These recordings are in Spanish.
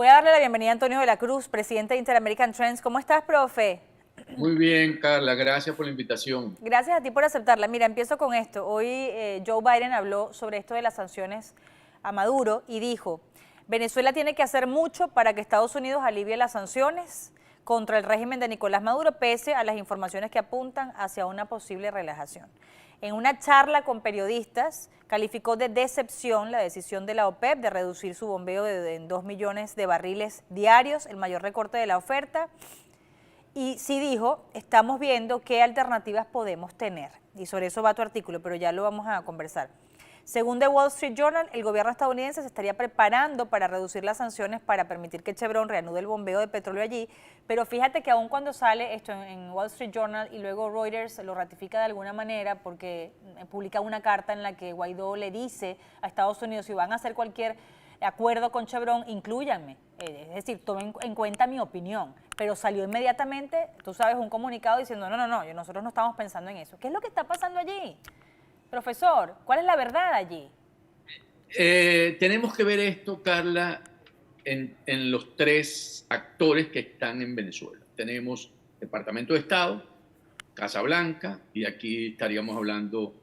Voy a darle la bienvenida a Antonio de la Cruz, presidente de Interamerican Trends. ¿Cómo estás, profe? Muy bien, Carla, gracias por la invitación. Gracias a ti por aceptarla. Mira, empiezo con esto. Hoy Joe Biden habló sobre esto de las sanciones a Maduro y dijo, Venezuela tiene que hacer mucho para que Estados Unidos alivie las sanciones contra el régimen de Nicolás Maduro, pese a las informaciones que apuntan hacia una posible relajación. En una charla con periodistas, calificó de decepción la decisión de la OPEP de reducir su bombeo en 2 millones de barriles diarios, el mayor recorte de la oferta. Y sí dijo, estamos viendo qué alternativas podemos tener. Y sobre eso va tu artículo, pero ya lo vamos a conversar. Según The Wall Street Journal, el gobierno estadounidense se estaría preparando para reducir las sanciones para permitir que Chevron reanude el bombeo de petróleo allí, pero fíjate que aun cuando sale esto en Wall Street Journal y luego Reuters lo ratifica de alguna manera porque publica una carta en la que Guaidó le dice a Estados Unidos si van a hacer cualquier acuerdo con Chevron, inclúyanme, es decir, tomen en cuenta mi opinión, pero salió inmediatamente, tú sabes, un comunicado diciendo no, nosotros no estamos pensando en eso. ¿Qué es lo que está pasando allí? Profesor, ¿cuál es la verdad allí? Tenemos que ver esto, Carla, en los tres actores que están en Venezuela. Tenemos Departamento de Estado, Casa Blanca, y aquí estaríamos hablando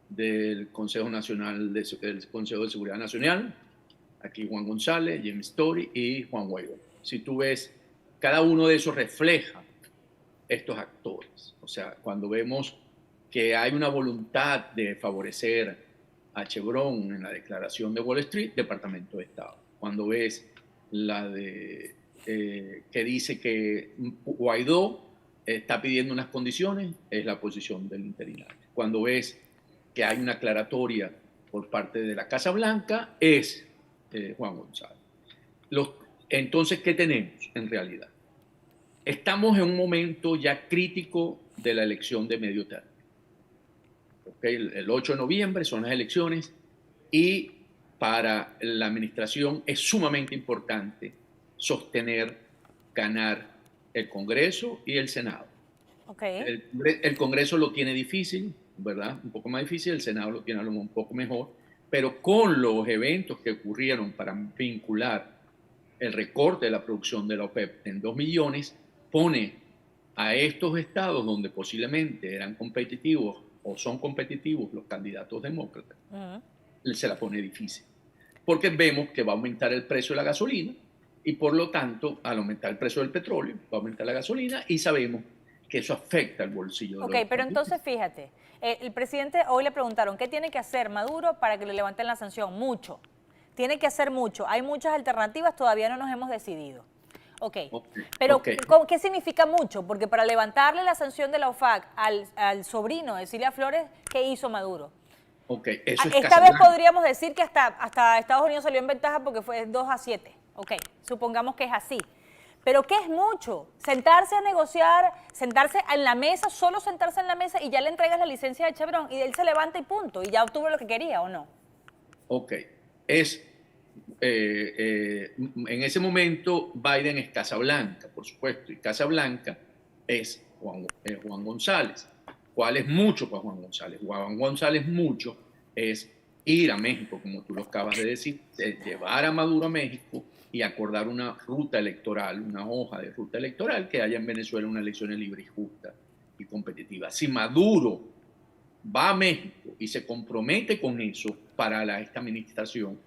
del Consejo Nacional, del Consejo de Seguridad Nacional, aquí Juan González, James Story y Juan Guaidó. Si tú ves, cada uno de esos refleja estos actores. O sea, cuando vemos que hay una voluntad de favorecer a Chevron en la declaración de Wall Street, Departamento de Estado. Cuando ves la de que dice que Guaidó está pidiendo unas condiciones, es la posición del interinato. Cuando ves que hay una aclaratoria por parte de la Casa Blanca, es Juan González. Entonces, ¿qué tenemos en realidad? Estamos en un momento ya crítico de la elección de medio término. ¿Okay? El 8 de noviembre son las elecciones y para la administración es sumamente importante sostener, ganar el Congreso y el Senado. Okay. El Congreso lo tiene difícil, ¿verdad? Un poco más difícil, el Senado lo tiene un poco mejor, pero con los eventos que ocurrieron para vincular el recorte de la producción de la OPEP en 2 millones, pone a estos estados donde posiblemente eran competitivos o son competitivos los candidatos demócratas, se la pone difícil. Porque vemos que va a aumentar el precio de la gasolina y por lo tanto, al aumentar el precio del petróleo, va a aumentar la gasolina y sabemos que eso afecta al bolsillo de los Pero entonces fíjate, el presidente hoy le preguntaron, ¿qué tiene que hacer Maduro para que le levanten la sanción? Mucho. Tiene que hacer mucho. Hay muchas alternativas, todavía no nos hemos decidido. Pero ¿qué significa mucho? Porque para levantarle la sanción de la OFAC al sobrino de Cilia Flores, ¿qué hizo Maduro? Eso es Esta vez podríamos decir que hasta Estados Unidos salió en ventaja porque fue 2-7. Supongamos que es así. Pero ¿qué es mucho? Sentarse a negociar, sentarse en la mesa, solo sentarse en la mesa y ya le entregas la licencia de Chevron y él se levanta y punto, y ya obtuvo lo que quería, ¿o no? En ese momento Biden es Casablanca, por supuesto, y Casablanca es Juan González. ¿Cuál es mucho para Juan González? Juan González mucho es ir a México, como tú lo acabas de decir, llevar a Maduro a México y acordar una ruta electoral, una hoja de ruta electoral que haya en Venezuela una elección libre y justa y competitiva. Si Maduro va a México y se compromete con eso para esta administración,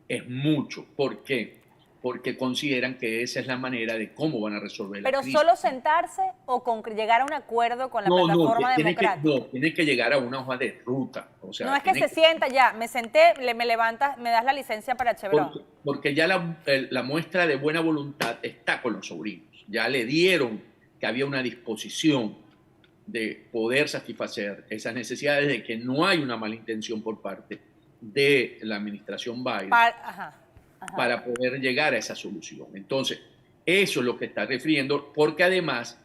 es mucho. ¿Por qué? Porque consideran que esa es la manera de cómo van a resolver la crisis. ¿Pero solo sentarse o llegar a un acuerdo con la plataforma democrática? Tiene que llegar a una hoja de ruta. O sea, no es que se sienta ya, me senté, me levantas, me das la licencia para Chevron. Porque ya la muestra de buena voluntad está con los sobrinos. Ya le dieron que había una disposición de poder satisfacer esas necesidades, de que no hay una mala intención por parte de la administración Biden para poder llegar a esa solución. Entonces, eso es lo que está refiriendo, porque además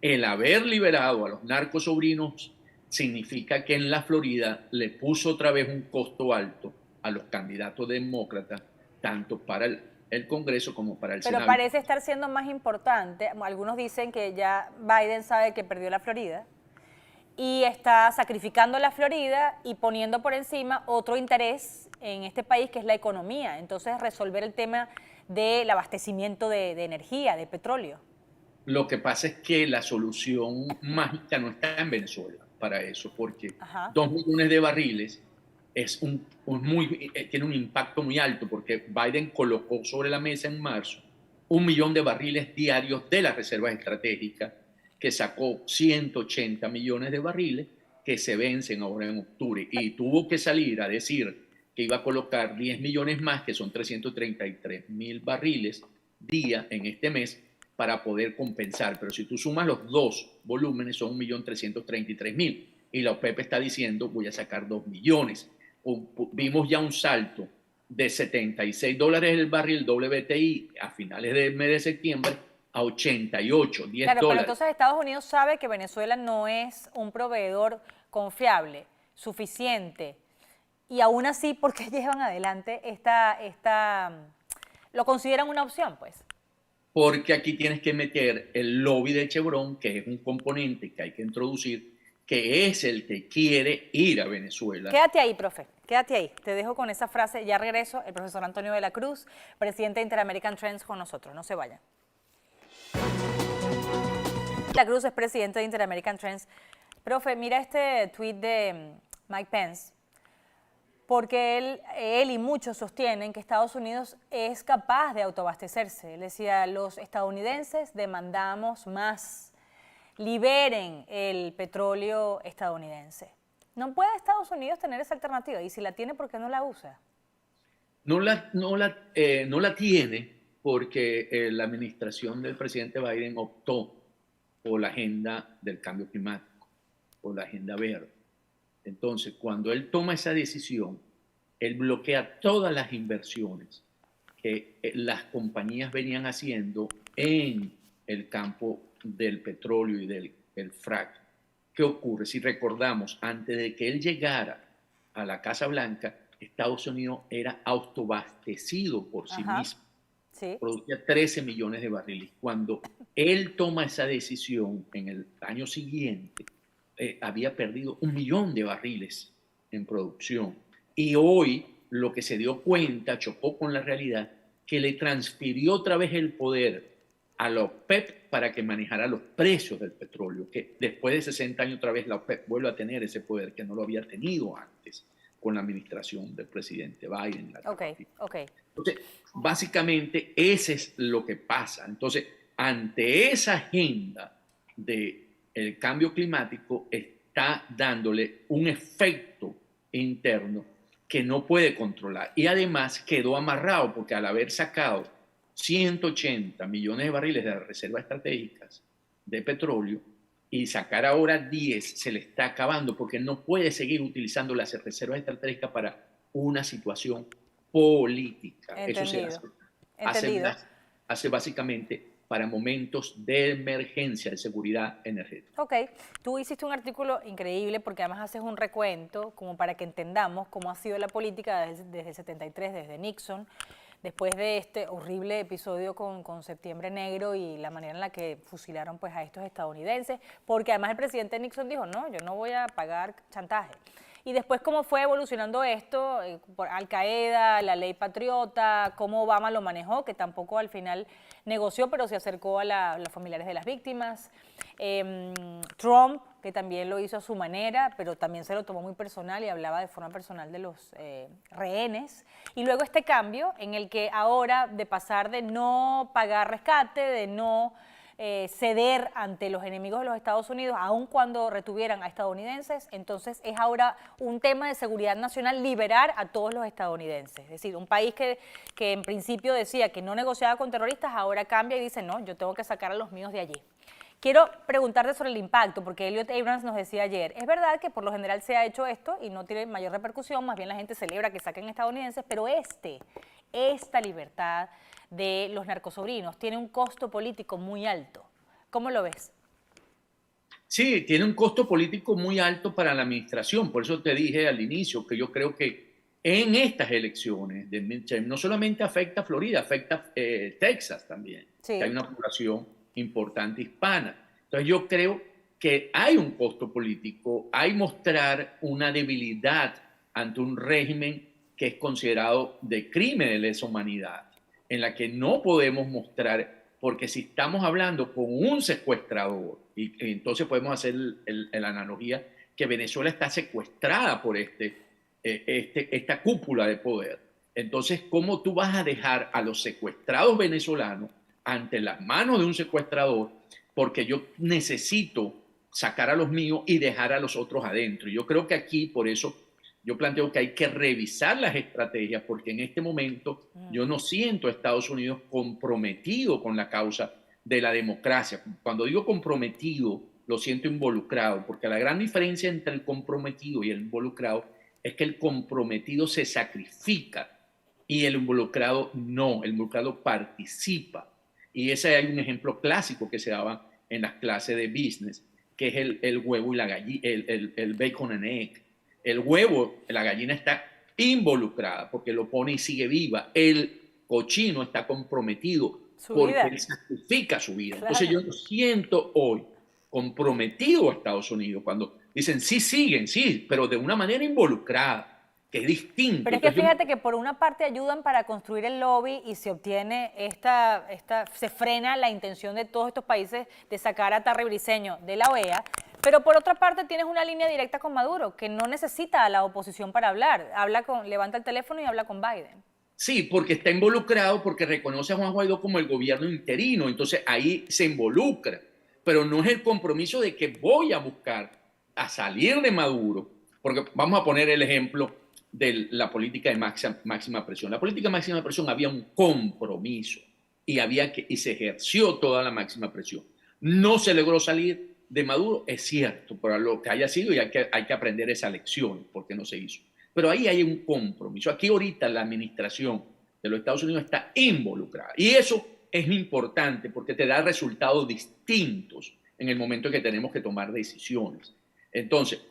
el haber liberado a los narcosobrinos significa que en la Florida le puso otra vez un costo alto a los candidatos demócratas, tanto para el Congreso como para el Senado. Pero parece estar siendo más importante. Algunos dicen que ya Biden sabe que perdió la Florida y está sacrificando la Florida y poniendo por encima otro interés en este país que es la economía. Entonces, resolver el tema del abastecimiento de energía, de petróleo. Lo que pasa es que la solución mágica no está en Venezuela para eso, porque Ajá. 2 millones de barriles tiene un impacto muy alto, porque Biden colocó sobre la mesa en marzo 1 millón de barriles diarios de las reservas estratégicas, que sacó 180 millones de barriles que se vencen ahora en octubre. Y tuvo que salir a decir que iba a colocar 10 millones más, que son 333.000 barriles día en este mes, para poder compensar. Pero si tú sumas los dos volúmenes, son 1.333.000. Y la OPEP está diciendo, voy a sacar 2 millones. Vimos ya un salto de $76 el barril WTI a finales del mes de septiembre a 88, 10 Claro, pero dólares. entonces Estados Unidos sabe que Venezuela no es un proveedor confiable, suficiente, y aún así, ¿por qué llevan adelante lo consideran una opción, pues? Porque aquí tienes que meter el lobby de Chevron, que es un componente que hay que introducir, que es el que quiere ir a Venezuela. Quédate ahí, profe, quédate ahí. Te dejo con esa frase, ya regreso, el profesor Antonio de la Cruz, presidente de Inter-American Trends, con nosotros, no se vayan. La Cruz es presidente de Inter-American Trends. Profe, mira este tweet de Mike Pence, porque él y muchos sostienen que Estados Unidos es capaz de autoabastecerse. Él decía, los estadounidenses demandamos más, liberen el petróleo estadounidense. ¿No puede Estados Unidos tener esa alternativa? Y si la tiene, ¿por qué no la usa? No la tiene porque la administración del presidente Biden optó por la agenda del cambio climático, por la agenda verde. Entonces, cuando él toma esa decisión, él bloquea todas las inversiones que las compañías venían haciendo en el campo del petróleo y del fracking. ¿Qué ocurre? Si recordamos, antes de que él llegara a la Casa Blanca, Estados Unidos era autoabastecido por sí mismo. Sí. Producía 13 millones de barriles. Cuando él toma esa decisión en el año siguiente, había perdido 1 millón de barriles en producción. Y hoy lo que se dio cuenta, chocó con la realidad, que le transfirió otra vez el poder a la OPEP para que manejara los precios del petróleo, que después de 60 años otra vez la OPEP vuelve a tener ese poder que no lo había tenido antes con la administración del presidente Biden. Okay. Entonces, básicamente, ese es lo que pasa. Entonces, ante esa agenda del cambio climático, está dándole un efecto interno que no puede controlar. Y además quedó amarrado, porque al haber sacado 180 millones de barriles de las reservas estratégicas de petróleo y sacar ahora 10, se le está acabando, porque no puede seguir utilizando las reservas estratégicas para una situación política. Entendido. Eso se hace básicamente para momentos de emergencia de seguridad energética. Ok, tú hiciste un artículo increíble porque además haces un recuento como para que entendamos cómo ha sido la política desde el 73, desde Nixon, después de este horrible episodio con Septiembre Negro y la manera en la que fusilaron pues, a estos estadounidenses, porque además el presidente Nixon dijo, no, yo no voy a pagar chantaje. Y después cómo fue evolucionando esto, por Al Qaeda, la ley patriota, cómo Obama lo manejó, que tampoco al final negoció, pero se acercó a los familiares de las víctimas. Trump, que también lo hizo a su manera, pero también se lo tomó muy personal y hablaba de forma personal de los rehenes. Y luego este cambio en el que ahora de pasar de no pagar rescate, de no ceder ante los enemigos de los Estados Unidos, aun cuando retuvieran a estadounidenses, entonces es ahora un tema de seguridad nacional liberar a todos los estadounidenses. Es decir, un país que en principio decía que no negociaba con terroristas, ahora cambia y dice, no, yo tengo que sacar a los míos de allí. Quiero preguntarte sobre el impacto, porque Elliot Abrams nos decía ayer, es verdad que por lo general se ha hecho esto y no tiene mayor repercusión, más bien la gente celebra que saquen estadounidenses, pero esta libertad de los narcosobrinos tiene un costo político muy alto. ¿Cómo lo ves? Sí, tiene un costo político muy alto para la administración. Por eso te dije al inicio que yo creo que en estas elecciones de midterm no solamente afecta a Florida, afecta a Texas también, Sí. que hay una población importante hispana. Entonces yo creo que hay un costo político, hay mostrar una debilidad ante un régimen que es considerado de crimen de lesa humanidad, en la que no podemos mostrar, porque si estamos hablando con un secuestrador, y entonces podemos hacer la analogía que Venezuela está secuestrada por esta cúpula de poder. Entonces, ¿cómo tú vas a dejar a los secuestrados venezolanos ante las manos de un secuestrador? Porque yo necesito sacar a los míos y dejar a los otros adentro. Yo creo que aquí, por eso, yo planteo que hay que revisar las estrategias, porque en este momento yo no siento a Estados Unidos comprometido con la causa de la democracia. Cuando digo comprometido, lo siento involucrado, porque la gran diferencia entre el comprometido y el involucrado es que el comprometido se sacrifica y el involucrado no, el involucrado participa. Y ese hay un ejemplo clásico que se daba en las clases de business, que es el huevo y la gallina, el bacon and egg. El huevo, la gallina está involucrada porque lo pone y sigue viva. El cochino está comprometido Su porque vida. él sacrifica su vida. Claro. Entonces yo lo siento hoy comprometido a Estados Unidos cuando dicen sí siguen, sí, pero de una manera involucrada, que es distinto. Pero es que Entonces, fíjate que por una parte ayudan para construir el lobby y se obtiene se frena la intención de todos estos países de sacar a Tarre Briceño de la OEA, pero por otra parte tienes una línea directa con Maduro, que no necesita a la oposición para hablar. Levanta el teléfono y habla con Biden. sí, porque está involucrado, porque reconoce a Juan Guaidó como el gobierno interino, entonces ahí se involucra, pero no es el compromiso de que voy a buscar a salir de Maduro, porque vamos a poner el ejemplo de la política de máxima presión. La política de máxima presión había un compromiso y se ejerció toda la máxima presión. No se logró salir de Maduro, es cierto, por lo que haya sido y hay que aprender esa lección, porque no se hizo. Pero ahí hay un compromiso. Aquí ahorita la administración de los Estados Unidos está involucrada. Y eso es importante porque te da resultados distintos en el momento en que tenemos que tomar decisiones. Entonces,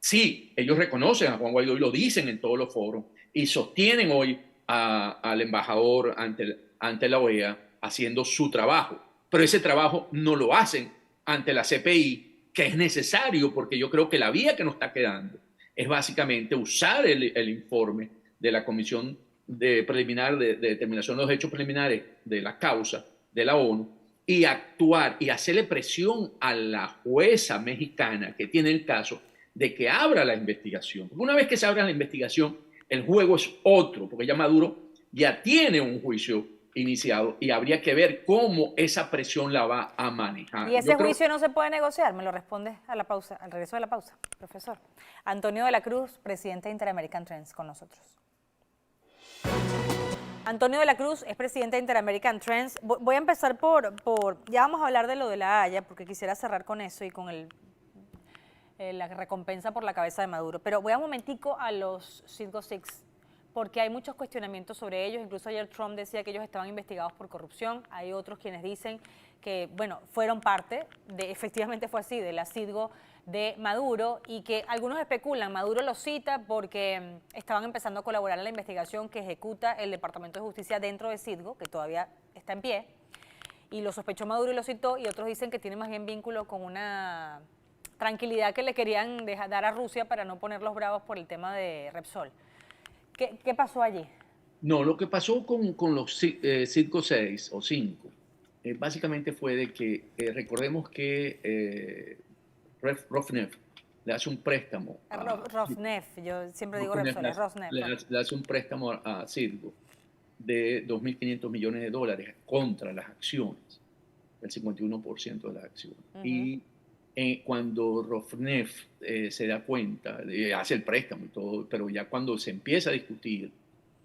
sí, ellos reconocen a Juan Guaidó y lo dicen en todos los foros y sostienen hoy al embajador ante la OEA haciendo su trabajo. Pero ese trabajo no lo hacen ante la CPI, que es necesario porque yo creo que la vía que nos está quedando es básicamente usar el informe de la Comisión Preliminar de Determinación de los Hechos Preliminares de la causa de la ONU y actuar y hacerle presión a la jueza mexicana que tiene el caso de que abra la investigación. Porque una vez que se abra la investigación, el juego es otro, porque ya Maduro ya tiene un juicio iniciado y habría que ver cómo esa presión la va a manejar. ¿Y ese juicio no se puede negociar? Me lo responde a la pausa, al regreso de la pausa, profesor. Antonio de la Cruz, presidente de Interamerican Trends, con nosotros. Antonio de la Cruz es presidente de Interamerican Trends. Voy a empezar ya vamos a hablar de lo de la Haya, porque quisiera cerrar con eso y con la recompensa por la cabeza de Maduro. Pero voy a un momentico a los Citgo Six, porque hay muchos cuestionamientos sobre ellos. Incluso ayer Trump decía que ellos estaban investigados por corrupción. Hay otros quienes dicen que, bueno, fueron parte efectivamente fue así, de la Citgo de Maduro, y que algunos especulan, Maduro los cita porque estaban empezando a colaborar en la investigación que ejecuta el Departamento de Justicia dentro de Citgo, que todavía está en pie, y lo sospechó Maduro y lo citó, y otros dicen que tiene más bien vínculo con una tranquilidad que le querían dar a Rusia para no ponerlos bravos por el tema de Repsol. ¿Qué pasó allí? No, lo que pasó con los Citgo 6 o 5 básicamente fue de que recordemos que Rosneft le hace un préstamo. Rosneft, yo siempre digo Repsol, es Rosneft. Le hace un préstamo a Citgo de 2.500 millones de dólares contra las acciones, el 51% de las acciones. Y cuando Rosneft se da cuenta, hace el préstamo y todo, pero ya cuando se empieza a discutir,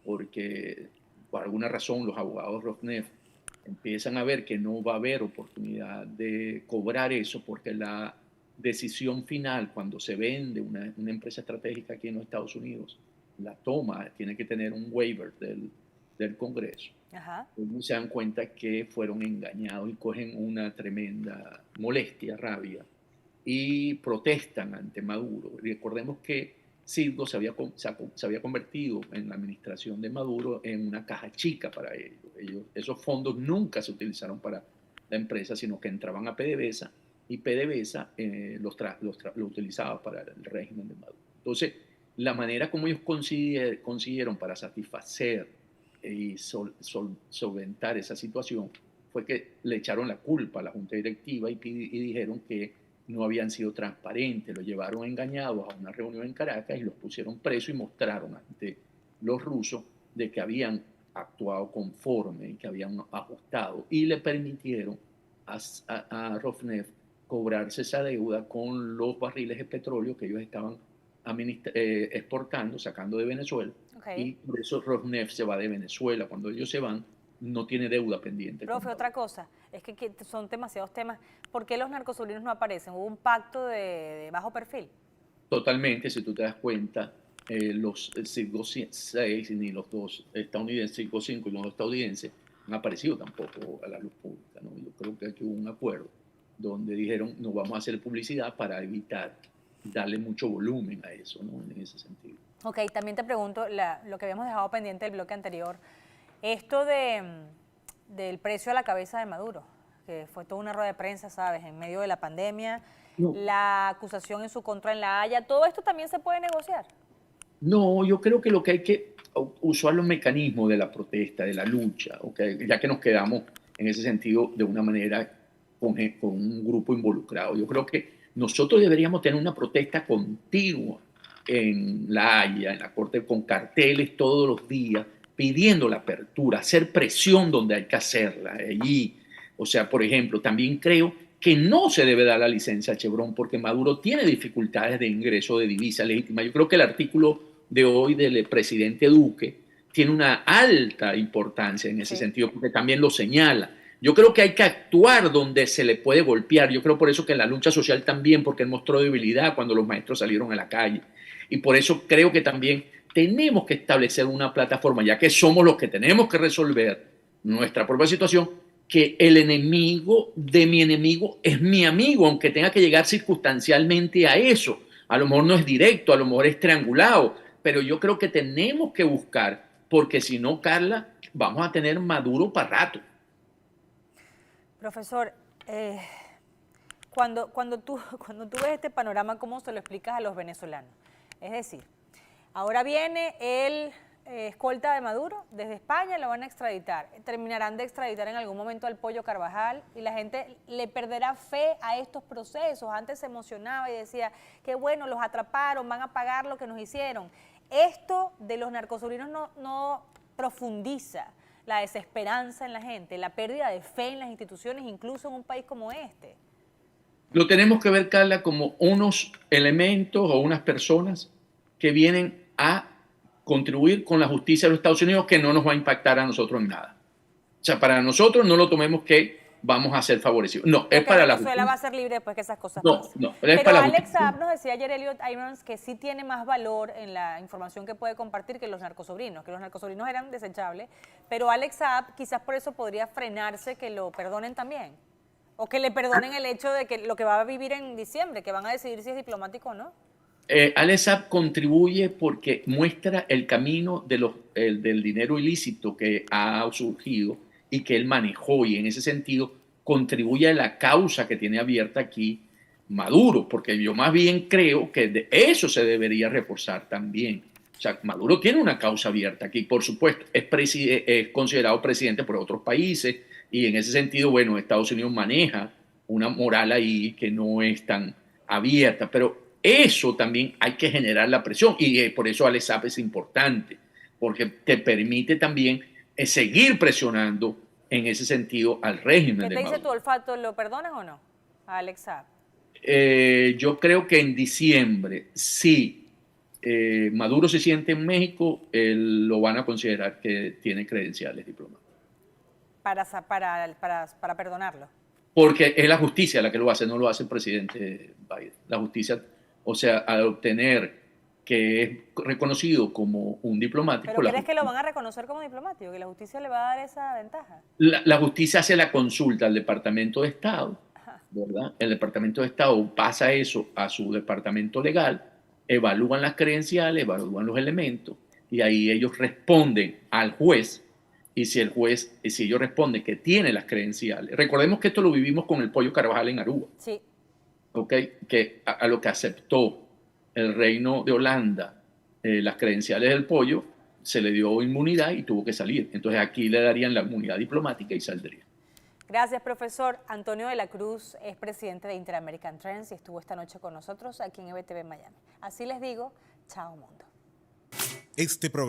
porque por alguna razón los abogados Rosneft empiezan a ver que no va a haber oportunidad de cobrar eso, porque la decisión final cuando se vende una empresa estratégica aquí en los Estados Unidos, la toma, tiene que tener un waiver del Congreso. Ajá. Ellos se dan cuenta que fueron engañados y cogen una tremenda molestia, rabia, y protestan ante Maduro. Recordemos que Citgo se había convertido en la administración de Maduro en una caja chica para ellos. Esos fondos nunca se utilizaron para la empresa, sino que entraban a PDVSA y PDVSA lo utilizaba para el régimen de Maduro. Entonces, la manera como ellos consiguieron para satisfacer y solventar esa situación fue que le echaron la culpa a la junta directiva y dijeron que no habían sido transparentes, los llevaron engañados a una reunión en Caracas y los pusieron presos y mostraron ante los rusos de que habían actuado conforme y que habían ajustado y le permitieron a Rosneft cobrarse esa deuda con los barriles de petróleo que ellos estaban exportando, sacando de Venezuela. Okay. Y por eso Rosneft se va de Venezuela. Cuando ellos se van, no tiene deuda pendiente. Profe, otra cosa, es que son demasiados temas. ¿Por qué los narcosobrinos no aparecen? ¿Hubo un pacto de bajo perfil? Totalmente, si tú te das cuenta, los Citgo 6 ni los dos estadounidenses, Citgo 5 y los dos estadounidenses, han aparecido tampoco a la luz pública, ¿no? Yo creo que aquí hubo un acuerdo donde dijeron no vamos a hacer publicidad para evitar darle mucho volumen a eso, ¿no? En ese sentido. Ok, también te pregunto, lo que habíamos dejado pendiente del bloque anterior, esto del precio a la cabeza de Maduro, que fue toda una rueda de prensa, ¿sabes?, en medio de la pandemia, no. La acusación en su contra en La Haya, ¿todo esto también se puede negociar? No, yo creo que lo que hay que usar los mecanismos de la protesta, de la lucha, okay, ya que nos quedamos en ese sentido de una manera con un grupo involucrado. Yo creo que nosotros deberíamos tener una protesta continua en La Haya, en la Corte, con carteles todos los días, pidiendo la apertura, hacer presión donde hay que hacerla, allí. O sea, por ejemplo, también creo que no se debe dar la licencia a Chevron porque Maduro tiene dificultades de ingreso de divisa legítima. Yo creo que el artículo de hoy del presidente Duque tiene una alta importancia en ese sentido, porque también lo señala. Yo creo que hay que actuar donde se le puede golpear. Yo creo por eso que en la lucha social también, porque él mostró debilidad cuando los maestros salieron a la calle. Y por eso creo que también tenemos que establecer una plataforma, ya que somos los que tenemos que resolver nuestra propia situación, que el enemigo de mi enemigo es mi amigo, aunque tenga que llegar circunstancialmente a eso. A lo mejor no es directo, a lo mejor es triangulado, pero yo creo que tenemos que buscar, porque si no, Carla, vamos a tener Maduro para rato. Profesor, cuando tú ves este panorama, ¿cómo se lo explicas a los venezolanos? Es decir, ahora viene el escolta de Maduro desde España, lo van a extraditar. Terminarán de extraditar en algún momento al Pollo Carvajal y la gente le perderá fe a estos procesos. Antes se emocionaba y decía, qué bueno, los atraparon, van a pagar lo que nos hicieron. Esto de los narcosobrinos no profundiza la desesperanza en la gente, la pérdida de fe en las instituciones, incluso en un país como este. Lo tenemos que ver, Carla, como unos elementos o unas personas que vienen a contribuir con la justicia de los Estados Unidos, que no nos va a impactar a nosotros en nada. O sea, para nosotros no lo tomemos que vamos a ser favorecidos. No, es para la justicia. Venezuela va a ser libre después que esas cosas pasen. No, es pero para Alex Saab nos decía ayer, Elliot Irons, que sí tiene más valor en la información que puede compartir que los narcosobrinos, eran desechables, pero Alex Saab quizás por eso podría frenarse que lo perdonen también, o que le perdonen el hecho de que lo que va a vivir en diciembre, que van a decidir si es diplomático o no. Alex Saab contribuye porque muestra el camino del dinero ilícito que ha surgido y que él manejó, y en ese sentido contribuye a la causa que tiene abierta aquí Maduro, porque yo más bien creo que de eso se debería reforzar también. O sea, Maduro tiene una causa abierta aquí, por supuesto, es considerado presidente por otros países, y en ese sentido, bueno, Estados Unidos maneja una moral ahí que no es tan abierta, pero eso también hay que generar la presión, y por eso Alex Saab es importante, porque te permite también seguir presionando en ese sentido al régimen de Maduro. ¿Qué te dice tu olfato? ¿Lo perdonas o no a Alex Saab? Yo creo que en diciembre, si Maduro se siente en México, lo van a considerar que tiene credenciales diplomáticas. Para perdonarlo. Porque es la justicia la que lo hace, no lo hace el presidente Biden. La justicia, o sea, al obtener que es reconocido como un diplomático. ¿Pero crees que lo van a reconocer como diplomático? ¿Que la justicia le va a dar esa ventaja? La justicia hace la consulta al Departamento de Estado, ¿verdad? El Departamento de Estado pasa eso a su departamento legal, evalúan las credenciales, evalúan los elementos, y ahí ellos responden al juez, y si ellos responden que tiene las credenciales. Recordemos que esto lo vivimos con el Pollo Carvajal en Aruba. Sí. ¿okay? Que a lo que aceptó el Reino de Holanda las credenciales del pollo, se le dio inmunidad y tuvo que salir. Entonces aquí le darían la inmunidad diplomática y saldría. Gracias, profesor. Antonio de la Cruz es presidente de Inter-American Trends y estuvo esta noche con nosotros aquí en EBTV Miami. Así les digo, chao mundo.